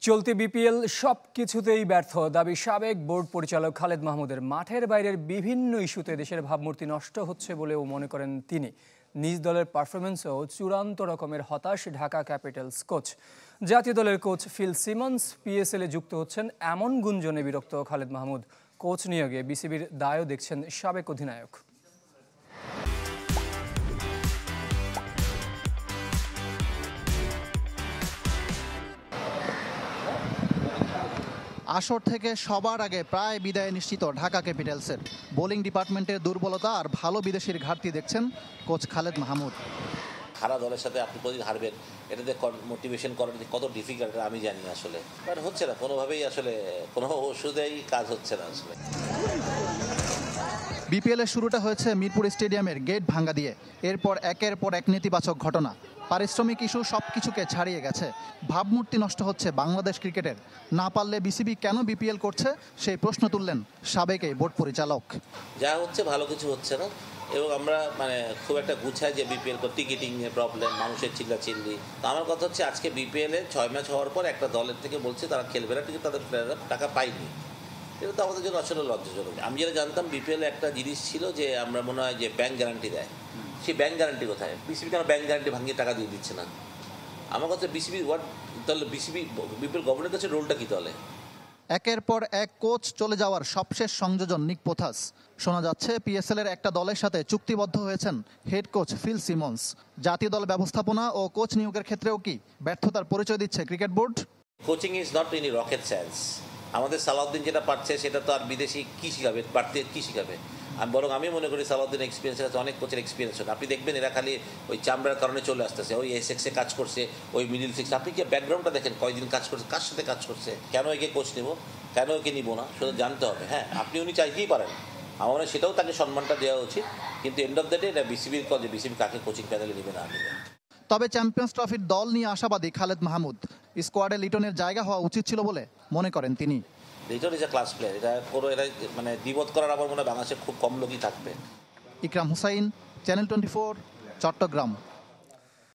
চলতি বিপিএল সবকিছুতেই ব্যর্থ দাবি সাবেক বোর্ড পরিচালক খালেদ মাহমুদের। মাঠের বাইরের বিভিন্ন ইস্যুতে দেশের ভাবমূর্তি নষ্ট হচ্ছে বলেও মনে করেন তিনি। নিজ দলের পারফরমেন্সেও চূড়ান্ত রকমের হতাশ ঢাকা ক্যাপিটালস কোচ। জাতীয় দলের কোচ ফিল সিমন্স পিএসএলে যুক্ত হচ্ছেন এমন গুঞ্জনে বিরক্ত খালেদ মাহমুদ। কোচ নিয়োগে বিসিবির দায়ও দেখছেন সাবেক অধিনায়ক। আসর থেকে সবার আগে প্রায় বিদায় নিশ্চিত ঢাকা ক্যাপিটালসের। বোলিং ডিপার্টমেন্টের দুর্বলতা আর ভালো বিদেশির ঘাটতি দেখছেন কোচ খালেদ মাহমুদ। হারা দলের সাথে আপনি প্রতিদিন হারবেন, এটাতে মোটিভেশন করার কত ডিফিকাল্ট আমি জানি আসলে, বাট হচ্ছে না কোনোভাবেই, আসলে কোনো ওষুধেই কাজ হচ্ছে না আসলে। বিপিএলের শুরুটা হয়েছে মিরপুর স্টেডিয়ামের গেট ভাঙ্গা দিয়ে। এরপর একের পর এক নেতিবাচক ঘটনা, পারিশ্রমিক ইস্যু সব কিছুকে ছাড়িয়ে গেছে। ভাবমূর্তি নষ্ট হচ্ছে বাংলাদেশ ক্রিকেটের। না পারলে বিসিবি কেন বিপিএল করছে সেই প্রশ্ন তুললেন সাবেক এই বোর্ড পরিচালক। যা হচ্ছে ভালো কিছু হচ্ছে না, এবং আমরা খুব একটা গুছাই যে বিপিএল টিকিটিং নিয়ে প্রবলেম, মানুষের চিল্লাচিল্লি। তো আমার কথা হচ্ছে আজকে বিপিএলে 6 ম্যাচ হওয়ার পর একটা দলের থেকে বলছে তারা খেলবে না, টিকিট তাদের প্লেয়াররা টাকা পায়নি। এটা তো আমাদের জন্য আসলে লজ্জাজনক। আমি যেটা জানতাম বিপিএলে একটা জিনিস ছিল যে আমরা মনে হয় যে ব্যাংক গ্যারান্টি দেয়, সেই ব্যাংক গ্যারান্টি কোথায়? বিসিবি কেন ব্যাংক গ্যারান্টি ভাঙিয়ে টাকা দিয়ে দিচ্ছে না? আমার কাছে বিসিবি তাহলে বিপিএল গভর্নরের কাছে রোলটা কি তাহলে? একের পর এক কোচ চলে যাওয়ার সবশেষ সংযোজন নিক পোথাস। শোনা যাচ্ছে পিএসএল এর একটা দলের সাথে চুক্তিবদ্ধ হয়েছেন হেড কোচ ফিল সিমন্স। জাতীয় দল ব্যবস্থাপনা ও কোচ নিয়োগের ক্ষেত্রেও কি ব্যর্থতার পরিচয় দিচ্ছে cricket board? Coaching is not in rocket science. আমাদের সালাউদ্দিন যেটা পারছে সেটা তো আর বিদেশি কি শিখাবে, বাড়তি কি শিখাবে? আমি মনে করি সালাউদ্দিন এক্সপিরিয়েন্স আছে, অনেক কোচের এক্সপিরিয়েন্স আছে। আপনি দেখবেন এরা খালি ওই চামড়ার কারণে চলে আসতেছে, ওই এসএক্সে কাজ করছে, ওই মিডিল সিক্স। আপনি কি ব্যাকগ্রাউন্ডটা দেখেন, কয়দিন কাজ করছে, কার সাথে কাজ করছে, কেন একে কোচ নেব, কেন একে নিব না, শুধু জানতে হবে। হ্যাঁ, আপনি উনি চাইতেই পারেন, আমার মনে হয় সেটাও তাকে সম্মানটা দেওয়া উচিত। কিন্তু এন্ড অফ দ্য ডে এটা বিসিবির কাজ, বিসিবি কাকে কোচিং প্যানেলে নেবে না নেবে। তবে চ্যাম্পিয়ন্স ট্রফির দল নিয়ে আশাবাদী খালেদ মাহমুদ। স্কোয়াডে লিটনের জায়গা হওয়া উচিত ছিল বলে মনে করেন তিনি। Liton is a class player. এটা দ্বিমত করার আমার মনে হয় বাংলাদেশে খুব কম লোকই থাকবে। ইকরাম হুসাইন, চ্যানেল 24, চট্টগ্রাম।